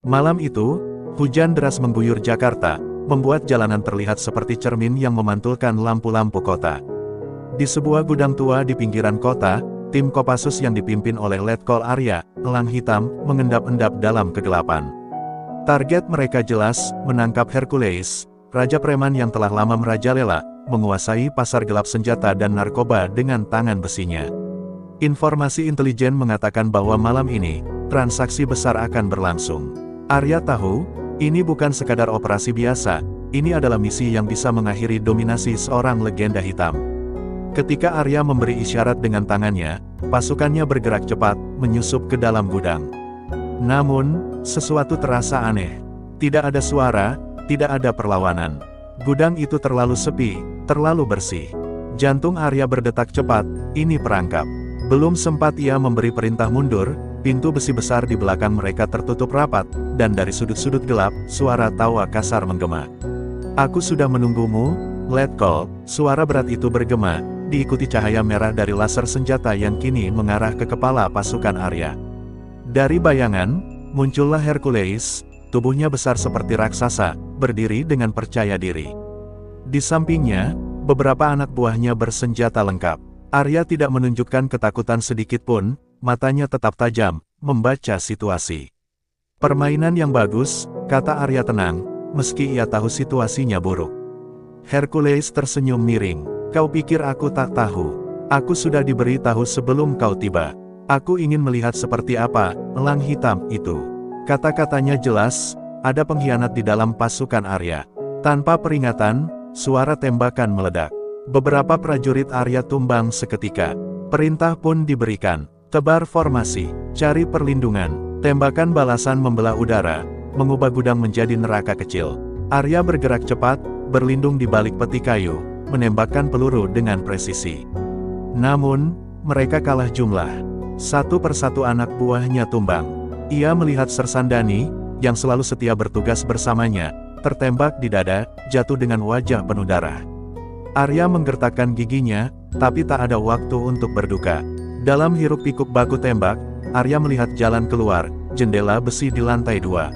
Malam itu, hujan deras mengguyur Jakarta, membuat jalanan terlihat seperti cermin yang memantulkan lampu-lampu kota. Di sebuah gudang tua di pinggiran kota, tim Kopassus yang dipimpin oleh Letkol Arya, elang hitam, mengendap-endap dalam kegelapan. Target mereka jelas, menangkap Hercules, raja preman yang telah lama merajalela, menguasai pasar gelap senjata dan narkoba dengan tangan besinya. Informasi intelijen mengatakan bahwa malam ini, transaksi besar akan berlangsung. Arya tahu, ini bukan sekadar operasi biasa, ini adalah misi yang bisa mengakhiri dominasi seorang legenda hitam. Ketika Arya memberi isyarat dengan tangannya, pasukannya bergerak cepat, menyusup ke dalam gudang. Namun, sesuatu terasa aneh. Tidak ada suara, tidak ada perlawanan. Gudang itu terlalu sepi, terlalu bersih. Jantung Arya berdetak cepat, ini perangkap. Belum sempat ia memberi perintah mundur, pintu besi besar di belakang mereka tertutup rapat, dan dari sudut-sudut gelap, suara tawa kasar menggema. "Aku sudah menunggumu, Letkol," suara berat itu bergema, diikuti cahaya merah dari laser senjata yang kini mengarah ke kepala pasukan Arya. Dari bayangan, muncullah Hercules, tubuhnya besar seperti raksasa, berdiri dengan percaya diri. Di sampingnya, beberapa anak buahnya bersenjata lengkap. Arya tidak menunjukkan ketakutan sedikit pun, matanya tetap tajam, membaca situasi. "Permainan yang bagus," kata Arya tenang, meski ia tahu situasinya buruk. Hercules tersenyum miring. "Kau pikir aku tak tahu? Aku sudah diberi tahu sebelum kau tiba. Aku ingin melihat seperti apa elang hitam itu." Kata-katanya jelas, ada pengkhianat di dalam pasukan Arya. Tanpa peringatan, suara tembakan meledak. Beberapa prajurit Arya tumbang seketika. Perintah pun diberikan. Tebar formasi, cari perlindungan. Tembakan balasan membelah udara, mengubah gudang menjadi neraka kecil. Arya bergerak cepat, berlindung di balik peti kayu, menembakkan peluru dengan presisi. Namun, mereka kalah jumlah. Satu persatu anak buahnya tumbang. Ia melihat Sersandani, yang selalu setia bertugas bersamanya, tertembak di dada, jatuh dengan wajah penuh darah. Arya menggertakkan giginya, tapi tak ada waktu untuk berduka. Dalam hiruk pikuk baku tembak, Arya melihat jalan keluar, jendela besi di lantai 2.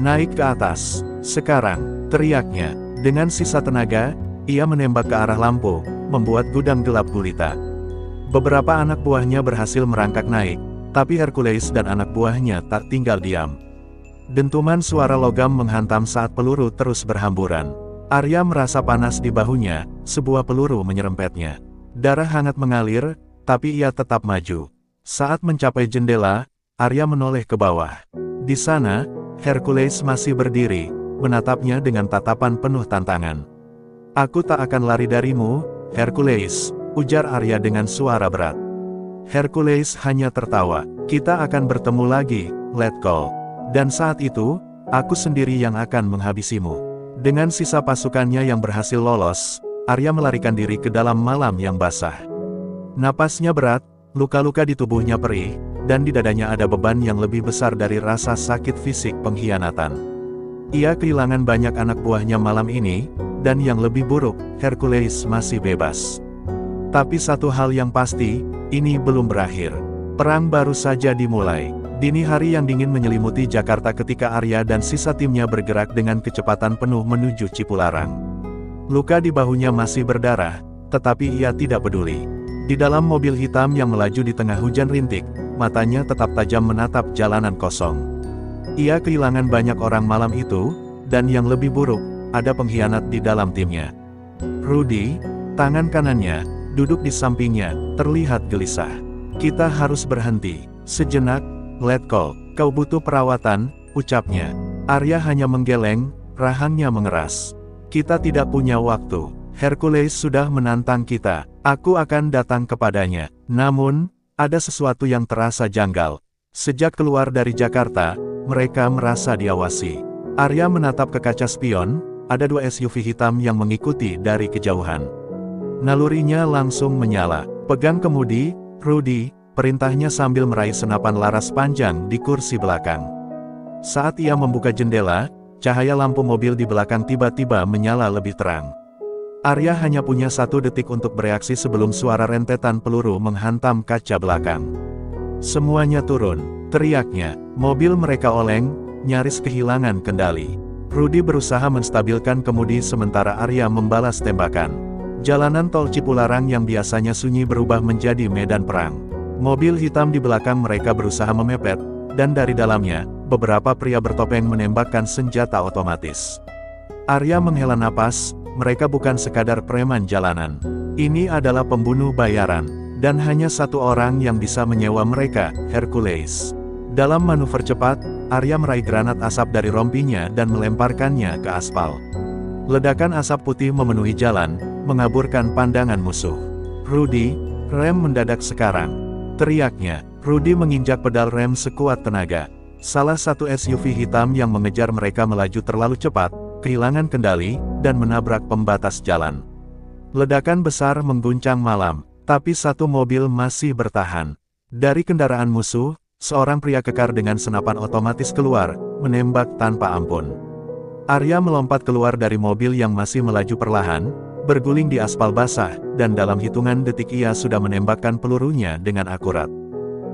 "Naik ke atas, sekarang," teriaknya. Dengan sisa tenaga, ia menembak ke arah lampu, membuat gudang gelap gulita. Beberapa anak buahnya berhasil merangkak naik, tapi Hercules dan anak buahnya tak tinggal diam. Dentuman suara logam menghantam saat peluru terus berhamburan. Arya merasa panas di bahunya, sebuah peluru menyerempetnya. Darah hangat mengalir, tapi ia tetap maju. Saat mencapai jendela, Arya menoleh ke bawah. Di sana, Hercules masih berdiri, menatapnya dengan tatapan penuh tantangan. "Aku tak akan lari darimu, Hercules," ujar Arya dengan suara berat. Hercules hanya tertawa. "Kita akan bertemu lagi, Letkol. Dan saat itu, aku sendiri yang akan menghabisimu." Dengan sisa pasukannya yang berhasil lolos, Arya melarikan diri ke dalam malam yang basah. Napasnya berat, luka-luka di tubuhnya perih, dan di dadanya ada beban yang lebih besar dari rasa sakit fisik pengkhianatan. Ia kehilangan banyak anak buahnya malam ini, dan yang lebih buruk, Hercules masih bebas. Tapi satu hal yang pasti, ini belum berakhir. Perang baru saja dimulai. Dini hari yang dingin menyelimuti Jakarta ketika Arya dan sisa timnya bergerak dengan kecepatan penuh menuju Cipularang. Luka di bahunya masih berdarah, tetapi ia tidak peduli. Di dalam mobil hitam yang melaju di tengah hujan rintik, matanya tetap tajam menatap jalanan kosong. Ia kehilangan banyak orang malam itu, dan yang lebih buruk, ada pengkhianat di dalam timnya. Rudy, tangan kanannya, duduk di sampingnya, terlihat gelisah. "Kita harus berhenti sejenak, Letkol, kau butuh perawatan," ucapnya. Arya hanya menggeleng, rahangnya mengeras. "Kita tidak punya waktu. Hercules sudah menantang kita. Aku akan datang kepadanya." Namun, ada sesuatu yang terasa janggal. Sejak keluar dari Jakarta, mereka merasa diawasi. Arya menatap ke kaca spion, ada 2 SUV hitam yang mengikuti dari kejauhan. Nalurinya langsung menyala. "Pegang kemudi, Rudy," perintahnya sambil meraih senapan laras panjang di kursi belakang. Saat ia membuka jendela, cahaya lampu mobil di belakang tiba-tiba menyala lebih terang. Arya hanya punya 1 detik untuk bereaksi sebelum suara rentetan peluru menghantam kaca belakang. "Semuanya turun," teriaknya. Mobil mereka oleng, nyaris kehilangan kendali. Rudy berusaha menstabilkan kemudi sementara Arya membalas tembakan. Jalanan tol Cipularang yang biasanya sunyi berubah menjadi medan perang. Mobil hitam di belakang mereka berusaha memepet, dan dari dalamnya, beberapa pria bertopeng menembakkan senjata otomatis. Arya menghela napas, mereka bukan sekadar preman jalanan. Ini adalah pembunuh bayaran, dan hanya satu orang yang bisa menyewa mereka, Hercules. Dalam manuver cepat, Arya meraih granat asap dari rompinya dan melemparkannya ke aspal. Ledakan asap putih memenuhi jalan, mengaburkan pandangan musuh. "Rudy, rem mendadak sekarang!" teriaknya. Rudy menginjak pedal rem sekuat tenaga. Salah satu SUV hitam yang mengejar mereka melaju terlalu cepat, kehilangan kendali, dan menabrak pembatas jalan. Ledakan besar mengguncang malam, tapi satu mobil masih bertahan. Dari kendaraan musuh, seorang pria kekar dengan senapan otomatis keluar, menembak tanpa ampun. Arya melompat keluar dari mobil yang masih melaju perlahan, berguling di aspal basah, dan dalam hitungan detik ia sudah menembakkan pelurunya dengan akurat.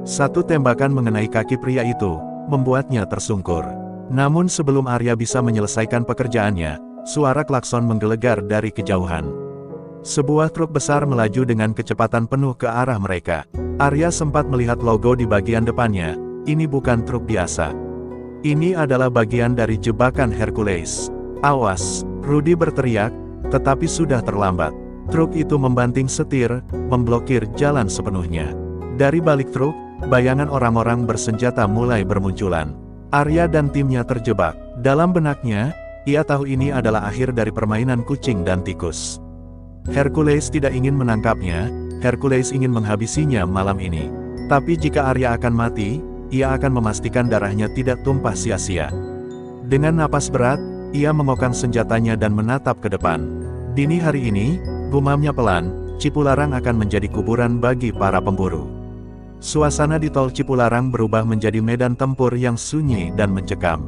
Satu tembakan mengenai kaki pria itu, membuatnya tersungkur. Namun sebelum Arya bisa menyelesaikan pekerjaannya, suara klakson menggelegar dari kejauhan. Sebuah truk besar melaju dengan kecepatan penuh ke arah mereka. Arya sempat melihat logo di bagian depannya. Ini bukan truk biasa. Ini adalah bagian dari jebakan Hercules. "Awas!" Rudy berteriak, tetapi sudah terlambat. Truk itu membanting setir, memblokir jalan sepenuhnya. Dari balik truk, bayangan orang-orang bersenjata mulai bermunculan. Arya dan timnya terjebak. Dalam benaknya, ia tahu ini adalah akhir dari permainan kucing dan tikus. Hercules tidak ingin menangkapnya, Hercules ingin menghabisinya malam ini. Tapi jika Arya akan mati, ia akan memastikan darahnya tidak tumpah sia-sia. Dengan napas berat, ia memokang senjatanya dan menatap ke depan. Dini hari ini, gumamnya pelan, Cipularang akan menjadi kuburan bagi para pemburu. Suasana di tol Cipularang berubah menjadi medan tempur yang sunyi dan mencekam.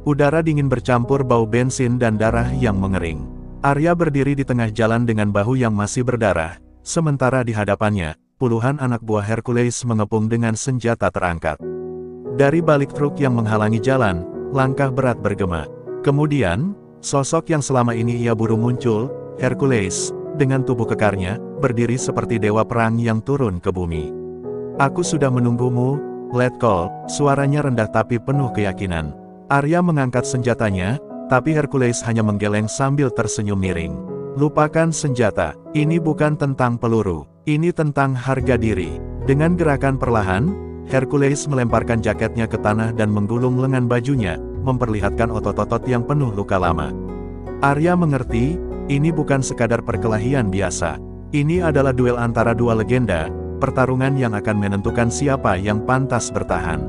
Udara dingin bercampur bau bensin dan darah yang mengering. Arya berdiri di tengah jalan dengan bahu yang masih berdarah, sementara di hadapannya, puluhan anak buah Hercules mengepung dengan senjata terangkat. Dari balik truk yang menghalangi jalan, langkah berat bergema. Kemudian, sosok yang selama ini ia buru muncul, Hercules, dengan tubuh kekarnya, berdiri seperti dewa perang yang turun ke bumi. "Aku sudah menunggumu, Letkol," suaranya rendah tapi penuh keyakinan. Arya mengangkat senjatanya, tapi Hercules hanya menggeleng sambil tersenyum miring. "Lupakan senjata, ini bukan tentang peluru, ini tentang harga diri." Dengan gerakan perlahan, Hercules melemparkan jaketnya ke tanah dan menggulung lengan bajunya, memperlihatkan otot-otot yang penuh luka lama. Arya mengerti, ini bukan sekadar perkelahian biasa. Ini adalah duel antara dua legenda, pertarungan yang akan menentukan siapa yang pantas bertahan.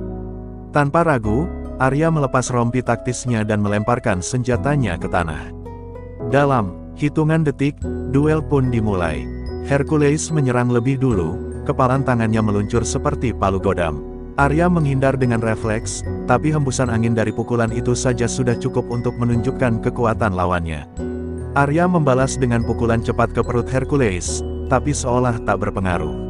Tanpa ragu, Arya melepas rompi taktisnya dan melemparkan senjatanya ke tanah. Dalam hitungan detik, duel pun dimulai. Hercules menyerang lebih dulu, kepalan tangannya meluncur seperti palu godam. Arya menghindar dengan refleks, tapi hembusan angin dari pukulan itu saja sudah cukup untuk menunjukkan kekuatan lawannya. Arya membalas dengan pukulan cepat ke perut Hercules, tapi seolah tak berpengaruh.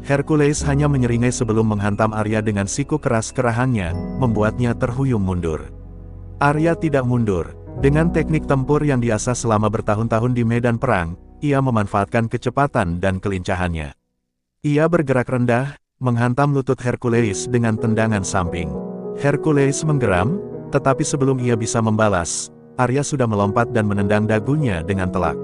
Hercules hanya menyeringai sebelum menghantam Arya dengan siku keras kerahangnya, membuatnya terhuyung mundur. Arya tidak mundur. Dengan teknik tempur yang diasah selama bertahun-tahun di medan perang, ia memanfaatkan kecepatan dan kelincahannya. Ia bergerak rendah, menghantam lutut Hercules dengan tendangan samping. Hercules menggeram, tetapi sebelum ia bisa membalas, Arya sudah melompat dan menendang dagunya dengan telak.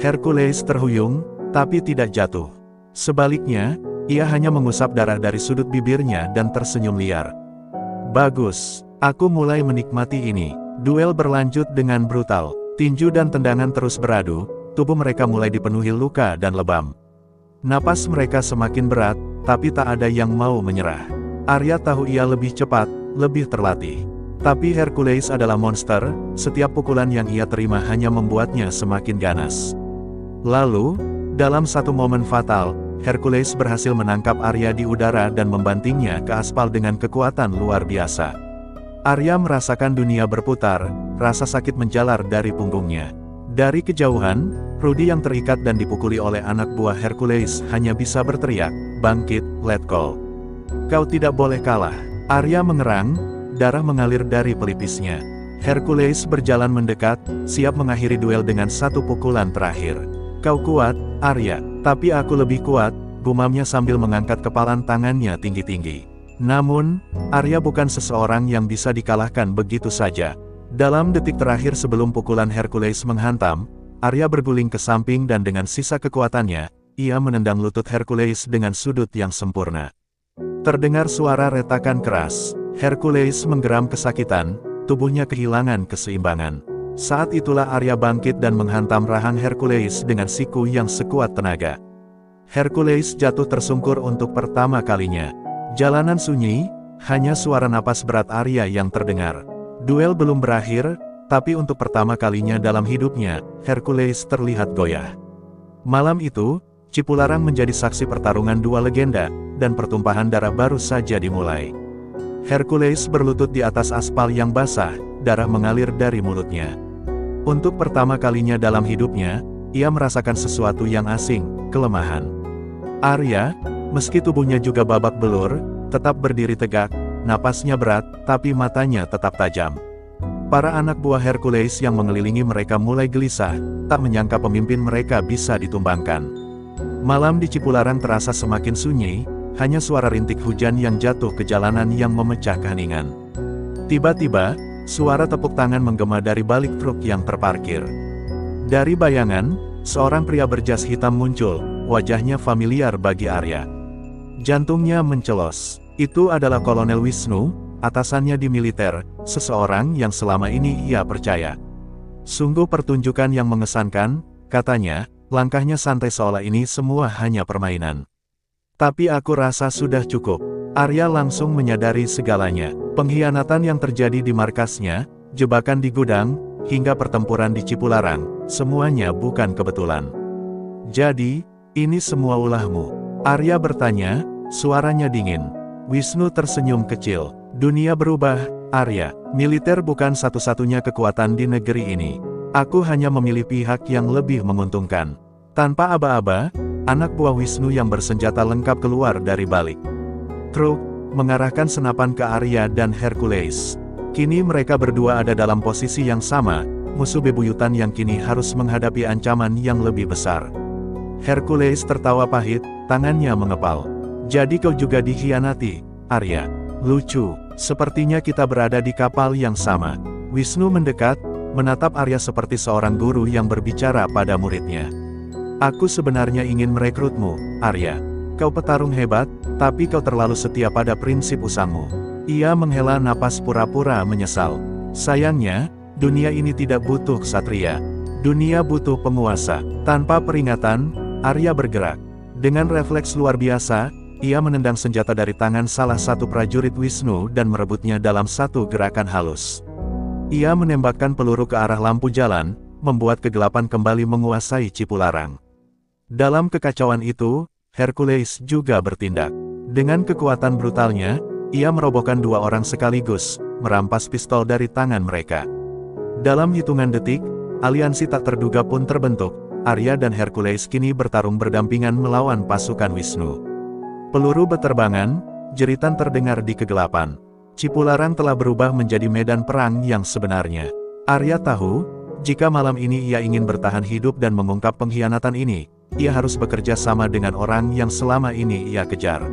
Hercules terhuyung, tapi tidak jatuh. Sebaliknya, ia hanya mengusap darah dari sudut bibirnya dan tersenyum liar. "Bagus, aku mulai menikmati ini." Duel berlanjut dengan brutal. Tinju dan tendangan terus beradu, tubuh mereka mulai dipenuhi luka dan lebam. Napas mereka semakin berat, tapi tak ada yang mau menyerah. Arya tahu ia lebih cepat, lebih terlatih. Tapi Hercules adalah monster, setiap pukulan yang ia terima hanya membuatnya semakin ganas. Lalu, dalam satu momen fatal, Hercules berhasil menangkap Arya di udara dan membantingnya ke aspal dengan kekuatan luar biasa. Arya merasakan dunia berputar, rasa sakit menjalar dari punggungnya. Dari kejauhan, Rudy yang terikat dan dipukuli oleh anak buah Hercules hanya bisa berteriak, "Bangkit, Letkol. Kau tidak boleh kalah." Arya mengerang, darah mengalir dari pelipisnya. Hercules berjalan mendekat, siap mengakhiri duel dengan satu pukulan terakhir. "Kau kuat, Arya, tapi aku lebih kuat," gumamnya sambil mengangkat kepalan tangannya tinggi-tinggi. Namun, Arya bukan seseorang yang bisa dikalahkan begitu saja. Dalam detik terakhir sebelum pukulan Hercules menghantam, Arya berguling ke samping dan dengan sisa kekuatannya, ia menendang lutut Hercules dengan sudut yang sempurna. Terdengar suara retakan keras. Hercules menggeram kesakitan, tubuhnya kehilangan keseimbangan. Saat itulah Arya bangkit dan menghantam rahang Hercules dengan siku yang sekuat tenaga. Hercules jatuh tersungkur untuk pertama kalinya. Jalanan sunyi, hanya suara napas berat Arya yang terdengar. Duel belum berakhir, tapi untuk pertama kalinya dalam hidupnya, Hercules terlihat goyah. Malam itu, Cipularang menjadi saksi pertarungan dua legenda, dan pertumpahan darah baru saja dimulai. Hercules berlutut di atas aspal yang basah, darah mengalir dari mulutnya. Untuk pertama kalinya dalam hidupnya, ia merasakan sesuatu yang asing, kelemahan. Arya, meski tubuhnya juga babak belur, tetap berdiri tegak, napasnya berat, tapi matanya tetap tajam. Para anak buah Hercules yang mengelilingi mereka mulai gelisah, tak menyangka pemimpin mereka bisa ditumbangkan. Malam di Cipularang terasa semakin sunyi, hanya suara rintik hujan yang jatuh ke jalanan yang memecah keheningan. Tiba-tiba, suara tepuk tangan menggema dari balik truk yang terparkir. Dari bayangan, seorang pria berjas hitam muncul, wajahnya familiar bagi Arya. Jantungnya mencelos. Itu adalah Kolonel Wisnu, atasannya di militer, seseorang yang selama ini ia percaya. "Sungguh pertunjukan yang mengesankan," katanya, langkahnya santai seolah ini semua hanya permainan. "Tapi aku rasa sudah cukup." Arya langsung menyadari segalanya. Pengkhianatan yang terjadi di markasnya, jebakan di gudang, hingga pertempuran di Cipularang, semuanya bukan kebetulan. "Jadi, ini semua ulahmu?" Arya bertanya, suaranya dingin. Wisnu tersenyum kecil. "Dunia berubah, Arya. Militer bukan satu-satunya kekuatan di negeri ini. Aku hanya memilih pihak yang lebih menguntungkan." Tanpa aba-aba, anak buah Wisnu yang bersenjata lengkap keluar dari balik truk, mengarahkan senapan ke Arya dan Hercules. Kini mereka berdua ada dalam posisi yang sama, musuh bebuyutan yang kini harus menghadapi ancaman yang lebih besar. Hercules tertawa pahit, tangannya mengepal. "Jadi kau juga dikhianati, Arya. Lucu, sepertinya kita berada di kapal yang sama." Wisnu mendekat, menatap Arya seperti seorang guru yang berbicara pada muridnya. "Aku sebenarnya ingin merekrutmu, Arya. Kau petarung hebat, tapi kau terlalu setia pada prinsip usahmu." Ia menghela napas pura-pura menyesal. "Sayangnya, dunia ini tidak butuh ksatria. Dunia butuh penguasa." Tanpa peringatan, Arya bergerak. Dengan refleks luar biasa, ia menendang senjata dari tangan salah satu prajurit Wisnu dan merebutnya dalam satu gerakan halus. Ia menembakkan peluru ke arah lampu jalan, membuat kegelapan kembali menguasai Cipularang. Dalam kekacauan itu, Hercules juga bertindak. Dengan kekuatan brutalnya, ia merobohkan dua orang sekaligus, merampas pistol dari tangan mereka. Dalam hitungan detik, aliansi tak terduga pun terbentuk. Arya dan Hercules kini bertarung berdampingan melawan pasukan Wisnu. Peluru beterbangan, jeritan terdengar di kegelapan. Cipularang telah berubah menjadi medan perang yang sebenarnya. Arya tahu, jika malam ini ia ingin bertahan hidup dan mengungkap pengkhianatan ini, ia harus bekerja sama dengan orang yang selama ini ia kejar.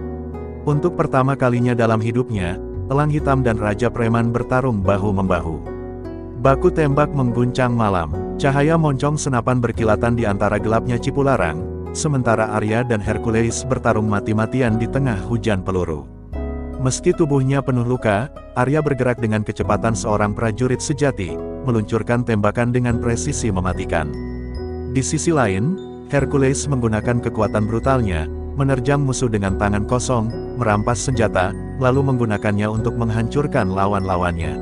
Untuk pertama kalinya dalam hidupnya, Elang Hitam dan Raja Preman bertarung bahu-membahu. Baku tembak mengguncang malam. Cahaya moncong senapan berkilatan di antara gelapnya Cipularang, sementara Arya dan Hercules bertarung mati-matian di tengah hujan peluru. Meski tubuhnya penuh luka, Arya bergerak dengan kecepatan seorang prajurit sejati, meluncurkan tembakan dengan presisi mematikan. Di sisi lain, Hercules menggunakan kekuatan brutalnya, menerjang musuh dengan tangan kosong, merampas senjata, lalu menggunakannya untuk menghancurkan lawan-lawannya.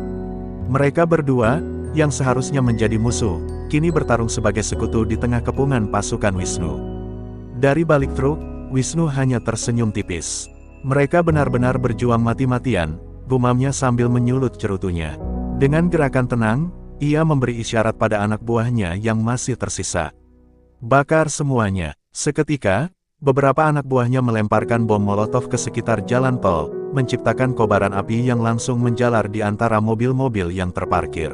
Mereka berdua, yang seharusnya menjadi musuh, kini bertarung sebagai sekutu di tengah kepungan pasukan Wisnu. Dari balik truk, Wisnu hanya tersenyum tipis. "Mereka benar-benar berjuang mati-matian," gumamnya sambil menyulut cerutunya. Dengan gerakan tenang, ia memberi isyarat pada anak buahnya yang masih tersisa. "Bakar semuanya." Seketika, Beberapa anak buahnya melemparkan bom molotov ke sekitar jalan tol, menciptakan kobaran api yang langsung menjalar di antara mobil-mobil yang terparkir.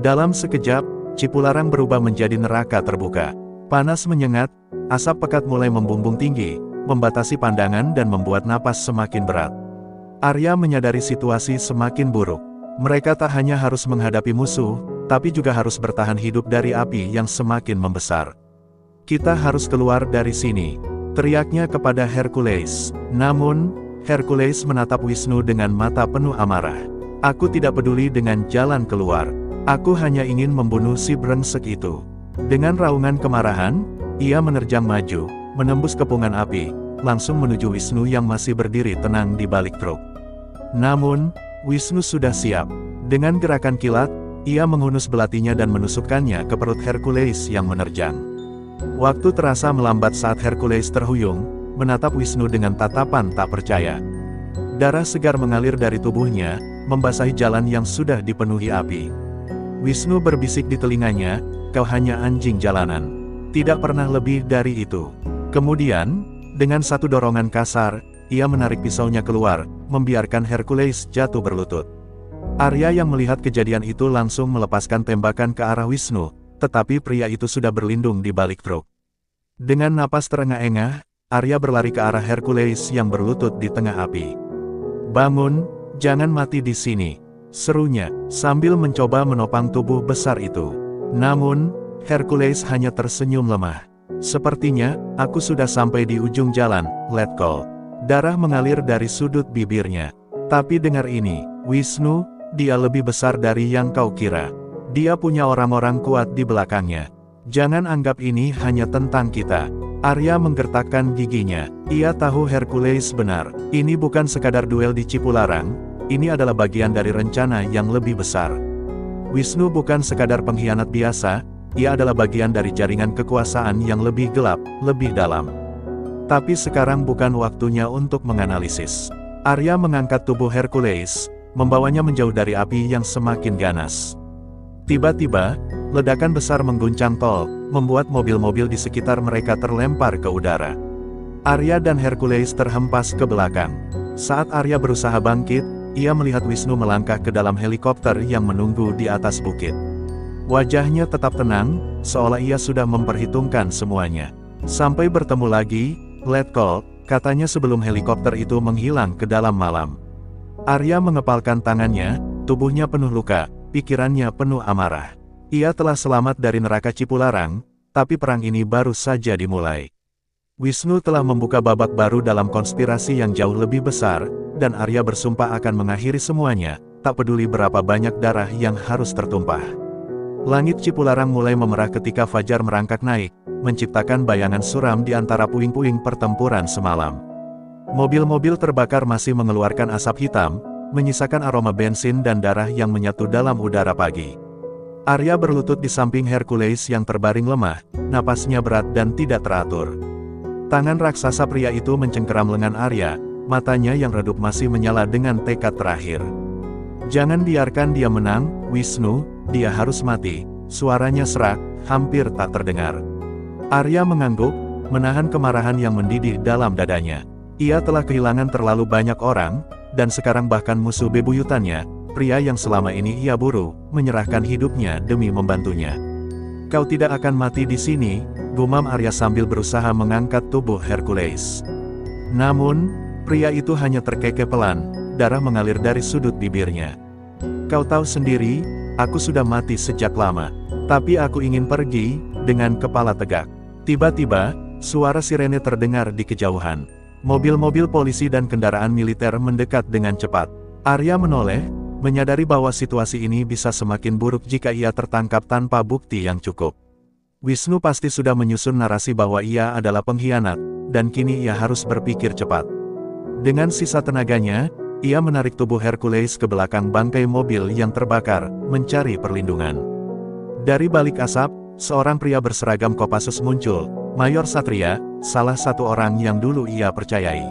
Dalam sekejap, Cipularang berubah menjadi neraka terbuka. Panas menyengat, asap pekat mulai membumbung tinggi, membatasi pandangan dan membuat napas semakin berat. Arya menyadari situasi semakin buruk. Mereka tak hanya harus menghadapi musuh, tapi juga harus bertahan hidup dari api yang semakin membesar. "Kita harus keluar dari sini," teriaknya kepada Hercules. Namun, Hercules menatap Wisnu dengan mata penuh amarah. "Aku tidak peduli dengan jalan keluar. Aku hanya ingin membunuh si brengsek itu." Dengan raungan kemarahan, ia menerjang maju, menembus kepungan api, langsung menuju Wisnu yang masih berdiri tenang di balik truk. Namun, Wisnu sudah siap. Dengan gerakan kilat, ia menghunus belatinya dan menusukkannya ke perut Hercules yang menerjang. Waktu terasa melambat saat Hercules terhuyung, menatap Wisnu dengan tatapan tak percaya. Darah segar mengalir dari tubuhnya, membasahi jalan yang sudah dipenuhi api. Wisnu berbisik di telinganya, "Kau hanya anjing jalanan. Tidak pernah lebih dari itu." Kemudian, dengan satu dorongan kasar, ia menarik pisaunya keluar, membiarkan Hercules jatuh berlutut. Arya yang melihat kejadian itu langsung melepaskan tembakan ke arah Wisnu, tetapi pria itu sudah berlindung di balik truk. Dengan napas terengah-engah, Arya berlari ke arah Hercules yang berlutut di tengah api. "Bangun, jangan mati di sini," serunya, sambil mencoba menopang tubuh besar itu. Namun, Hercules hanya tersenyum lemah. "Sepertinya, aku sudah sampai di ujung jalan, let go." Darah mengalir dari sudut bibirnya. "Tapi dengar ini, Wisnu, dia lebih besar dari yang kau kira. Dia punya orang-orang kuat di belakangnya. Jangan anggap ini hanya tentang kita." Arya menggertakkan giginya. Ia tahu Hercules benar. Ini bukan sekadar duel di Cipularang. Ini adalah bagian dari rencana yang lebih besar. Wisnu bukan sekadar pengkhianat biasa, ia adalah bagian dari jaringan kekuasaan yang lebih gelap, lebih dalam. Tapi sekarang bukan waktunya untuk menganalisis. Arya mengangkat tubuh Hercules, membawanya menjauh dari api yang semakin ganas. Tiba-tiba, ledakan besar mengguncang tol, membuat mobil-mobil di sekitar mereka terlempar ke udara. Arya dan Hercules terhempas ke belakang. Saat Arya berusaha bangkit, ia melihat Wisnu melangkah ke dalam helikopter yang menunggu di atas bukit. Wajahnya tetap tenang, seolah ia sudah memperhitungkan semuanya. "Sampai bertemu lagi, let go," katanya sebelum helikopter itu menghilang ke dalam malam. Arya mengepalkan tangannya, tubuhnya penuh luka, pikirannya penuh amarah. Ia telah selamat dari neraka Cipularang, tapi perang ini baru saja dimulai. Wisnu telah membuka babak baru dalam konspirasi yang jauh lebih besar, dan Arya bersumpah akan mengakhiri semuanya, tak peduli berapa banyak darah yang harus tertumpah. Langit Cipularang mulai memerah ketika fajar merangkak naik, menciptakan bayangan suram di antara puing-puing pertempuran semalam. Mobil-mobil terbakar masih mengeluarkan asap hitam, menyisakan aroma bensin dan darah yang menyatu dalam udara pagi. Arya berlutut di samping Hercules yang terbaring lemah, napasnya berat dan tidak teratur. Tangan raksasa pria itu mencengkeram lengan Arya, matanya yang redup masih menyala dengan tekad terakhir. "Jangan biarkan dia menang, Wisnu, dia harus mati." Suaranya serak, hampir tak terdengar. Arya mengangguk, menahan kemarahan yang mendidih dalam dadanya. Ia telah kehilangan terlalu banyak orang, dan sekarang bahkan musuh bebuyutannya, pria yang selama ini ia buru, menyerahkan hidupnya demi membantunya. "Kau tidak akan mati di sini," gumam Arya sambil berusaha mengangkat tubuh Hercules. Namun, pria itu hanya terkekeh pelan, darah mengalir dari sudut bibirnya. "Kau tahu sendiri, aku sudah mati sejak lama. Tapi aku ingin pergi," dengan kepala tegak. Tiba-tiba, suara sirene terdengar di kejauhan. Mobil-mobil polisi dan kendaraan militer mendekat dengan cepat. Arya menoleh, menyadari bahwa situasi ini bisa semakin buruk jika ia tertangkap tanpa bukti yang cukup. Wisnu pasti sudah menyusun narasi bahwa ia adalah pengkhianat, dan kini ia harus berpikir cepat. Dengan sisa tenaganya, ia menarik tubuh Hercules ke belakang bangkai mobil yang terbakar, mencari perlindungan. Dari balik asap, seorang pria berseragam Kopassus muncul, Mayor Satria, salah satu orang yang dulu ia percayai.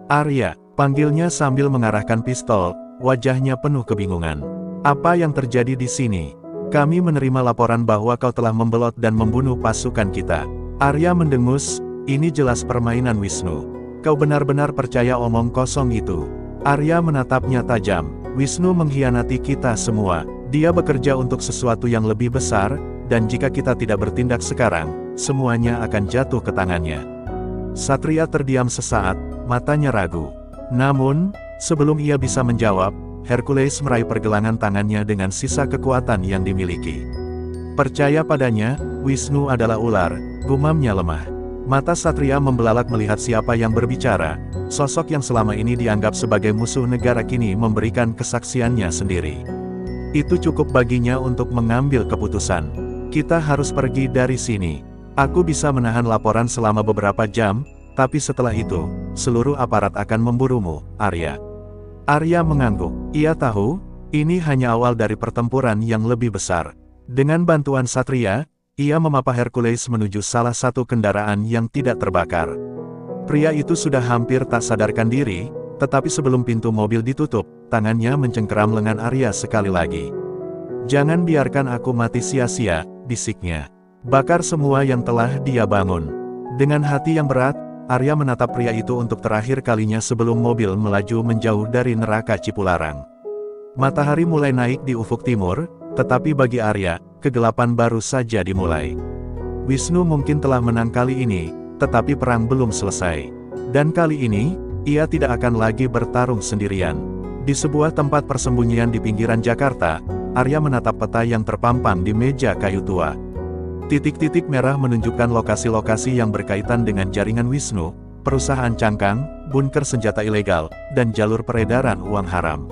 "Arya," panggilnya sambil mengarahkan pistol, wajahnya penuh kebingungan. "Apa yang terjadi di sini? Kami menerima laporan bahwa kau telah membelot dan membunuh pasukan kita." Arya mendengus, Ini jelas permainan Wisnu. Kau benar-benar percaya omong kosong itu? Arya menatapnya tajam. Wisnu mengkhianati kita semua. Dia bekerja untuk sesuatu yang lebih besar, dan jika kita tidak bertindak sekarang, semuanya akan jatuh ke tangannya. Satria terdiam sesaat, matanya ragu. Namun, sebelum ia bisa menjawab, Hercules meraih pergelangan tangannya dengan sisa kekuatan yang dimiliki. Percaya padanya, Wisnu adalah ular, gumamnya lemah. Mata Satria membelalak melihat siapa yang berbicara. Sosok yang selama ini dianggap sebagai musuh negara kini memberikan kesaksiannya sendiri. Itu cukup baginya untuk mengambil keputusan. Kita harus pergi dari sini. Aku bisa menahan laporan selama beberapa jam, tapi setelah itu, seluruh aparat akan memburumu, Arya. Arya mengangguk. Ia tahu, ini hanya awal dari pertempuran yang lebih besar. Dengan bantuan Satria, ia memapa Hercules menuju salah satu kendaraan yang tidak terbakar. Pria itu sudah hampir tak sadarkan diri, tetapi sebelum pintu mobil ditutup, tangannya mencengkeram lengan Arya sekali lagi. Jangan biarkan aku mati sia-sia, bisiknya. Bakar semua yang telah dia bangun. Dengan hati yang berat, Arya menatap pria itu untuk terakhir kalinya sebelum mobil melaju menjauh dari neraka Cipularang. Matahari mulai naik di ufuk timur, tetapi bagi Arya, kegelapan baru saja dimulai. Wisnu mungkin telah menang kali ini, tetapi perang belum selesai. Dan kali ini, ia tidak akan lagi bertarung sendirian. Di sebuah tempat persembunyian di pinggiran Jakarta, Arya menatap peta yang terpampang di meja kayu tua. Titik-titik merah menunjukkan lokasi-lokasi yang berkaitan dengan jaringan Wisnu, perusahaan cangkang, bunker senjata ilegal, dan jalur peredaran uang haram.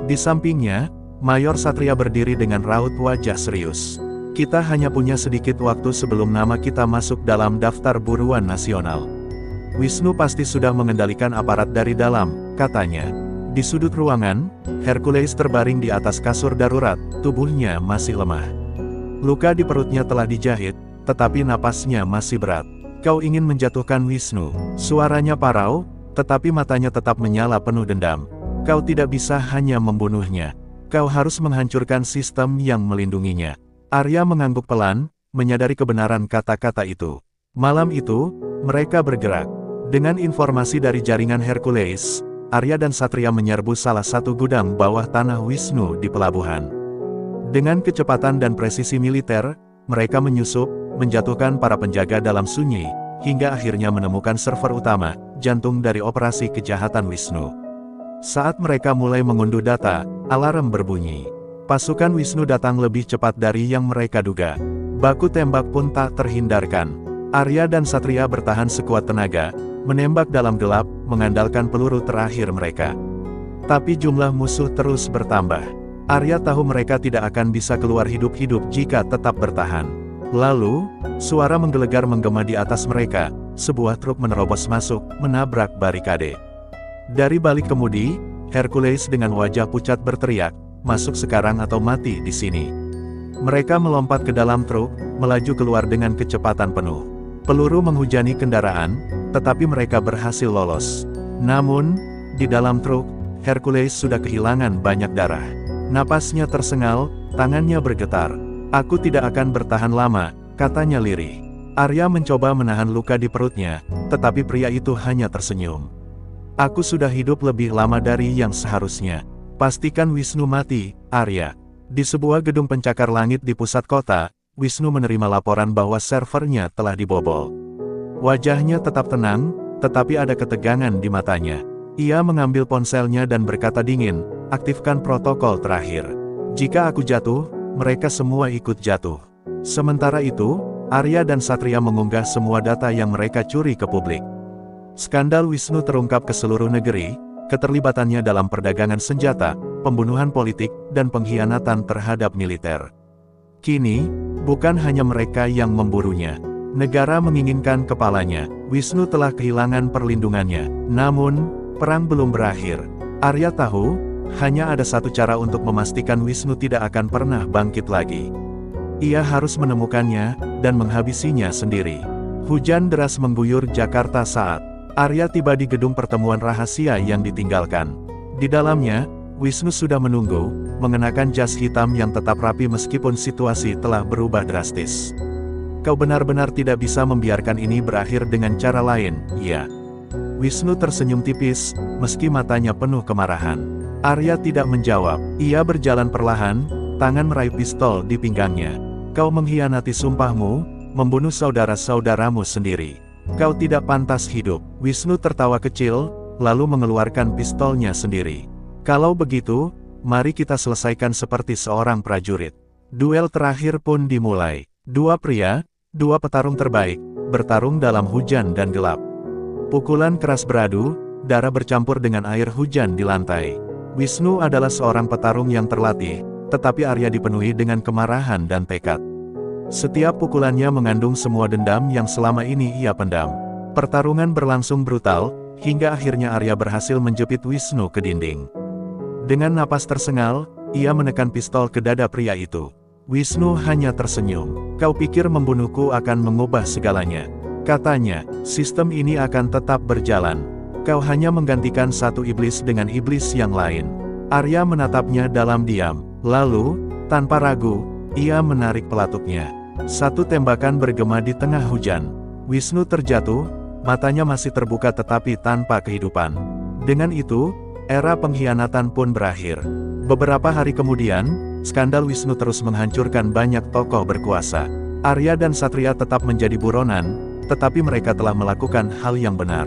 Di sampingnya, Mayor Satria berdiri dengan raut wajah serius. Kita hanya punya sedikit waktu sebelum nama kita masuk dalam daftar buruan nasional. Wisnu pasti sudah mengendalikan aparat dari dalam, katanya. Di sudut ruangan, Hercules terbaring di atas kasur darurat, tubuhnya masih lemah. Luka di perutnya telah dijahit, tetapi napasnya masih berat. Kau ingin menjatuhkan Wisnu. Suaranya parau, tetapi matanya tetap menyala penuh dendam. Kau tidak bisa hanya membunuhnya. Kau harus menghancurkan sistem yang melindunginya. Arya mengangguk pelan, menyadari kebenaran kata-kata itu. Malam itu, mereka bergerak. Dengan informasi dari jaringan Hercules, Arya dan Satria menyerbu salah satu gudang bawah tanah Wisnu di pelabuhan. Dengan kecepatan dan presisi militer, mereka menyusup, menjatuhkan para penjaga dalam sunyi, hingga akhirnya menemukan server utama, jantung dari operasi kejahatan Wisnu. Saat mereka mulai mengunduh data, alarm berbunyi. Pasukan Wisnu datang lebih cepat dari yang mereka duga. Baku tembak pun tak terhindarkan. Arya dan Satria bertahan sekuat tenaga, menembak dalam gelap, mengandalkan peluru terakhir mereka. Tapi jumlah musuh terus bertambah. Arya tahu mereka tidak akan bisa keluar hidup-hidup jika tetap bertahan. Lalu, suara menggelegar menggema di atas mereka, sebuah truk menerobos masuk, menabrak barikade. Dari balik kemudi, Hercules dengan wajah pucat berteriak, "Masuk sekarang atau mati di sini." Mereka melompat ke dalam truk, melaju keluar dengan kecepatan penuh. Peluru menghujani kendaraan, tetapi mereka berhasil lolos. Namun, di dalam truk, Hercules sudah kehilangan banyak darah. Napasnya tersengal, tangannya bergetar. "Aku tidak akan bertahan lama," katanya lirih. Arya mencoba menahan luka di perutnya, tetapi pria itu hanya tersenyum. "Aku sudah hidup lebih lama dari yang seharusnya. Pastikan Wisnu mati, Arya." Di sebuah gedung pencakar langit di pusat kota, Wisnu menerima laporan bahwa servernya telah dibobol. Wajahnya tetap tenang, tetapi ada ketegangan di matanya. Ia mengambil ponselnya dan berkata dingin, "Aktifkan protokol terakhir. Jika aku jatuh, mereka semua ikut jatuh." Sementara itu, Arya dan Satria mengunggah semua data yang mereka curi ke publik. Skandal Wisnu terungkap ke seluruh negeri, keterlibatannya dalam perdagangan senjata, pembunuhan politik, dan pengkhianatan terhadap militer. Kini, bukan hanya mereka yang memburunya. Negara menginginkan kepalanya. Wisnu telah kehilangan perlindungannya. Namun, perang belum berakhir. Arya tahu, hanya ada satu cara untuk memastikan Wisnu tidak akan pernah bangkit lagi. Ia harus menemukannya, dan menghabisinya sendiri. Hujan deras mengguyur Jakarta saat Arya tiba di gedung pertemuan rahasia yang ditinggalkan. Di dalamnya, Wisnu sudah menunggu, mengenakan jas hitam yang tetap rapi meskipun situasi telah berubah drastis. Kau benar-benar tidak bisa membiarkan ini berakhir dengan cara lain, iya. Wisnu tersenyum tipis, meski matanya penuh kemarahan. Arya tidak menjawab, ia berjalan perlahan, tangan meraih pistol di pinggangnya. Kau mengkhianati sumpahmu, membunuh saudara-saudaramu sendiri. Kau tidak pantas hidup. Wisnu tertawa kecil, lalu mengeluarkan pistolnya sendiri. Kalau begitu, mari kita selesaikan seperti seorang prajurit. Duel terakhir pun dimulai. Dua pria, dua petarung terbaik, bertarung dalam hujan dan gelap. Pukulan keras beradu, darah bercampur dengan air hujan di lantai. Wisnu adalah seorang petarung yang terlatih, tetapi Arya dipenuhi dengan kemarahan dan tekad. Setiap pukulannya mengandung semua dendam yang selama ini ia pendam. Pertarungan berlangsung brutal, hingga akhirnya Arya berhasil menjepit Wisnu ke dinding. Dengan napas tersengal, ia menekan pistol ke dada pria itu. Wisnu hanya tersenyum. Kau pikir membunuhku akan mengubah segalanya? Katanya, sistem ini akan tetap berjalan. Kau hanya menggantikan satu iblis dengan iblis yang lain. Arya menatapnya dalam diam. Lalu, tanpa ragu, ia menarik pelatuknya. Satu tembakan bergema di tengah hujan. Wisnu terjatuh, matanya masih terbuka tetapi tanpa kehidupan. Dengan itu, era pengkhianatan pun berakhir. Beberapa hari kemudian, skandal Wisnu terus menghancurkan banyak tokoh berkuasa. Arya dan Satria tetap menjadi buronan, tetapi mereka telah melakukan hal yang benar.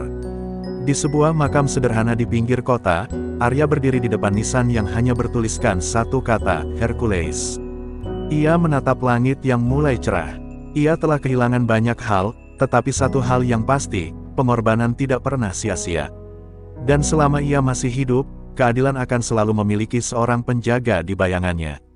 Di sebuah makam sederhana di pinggir kota, Arya berdiri di depan nisan yang hanya bertuliskan satu kata, Hercules. Ia menatap langit yang mulai cerah. Ia telah kehilangan banyak hal, tetapi satu hal yang pasti, pengorbanan tidak pernah sia-sia. Dan selama ia masih hidup, keadilan akan selalu memiliki seorang penjaga di bayangannya.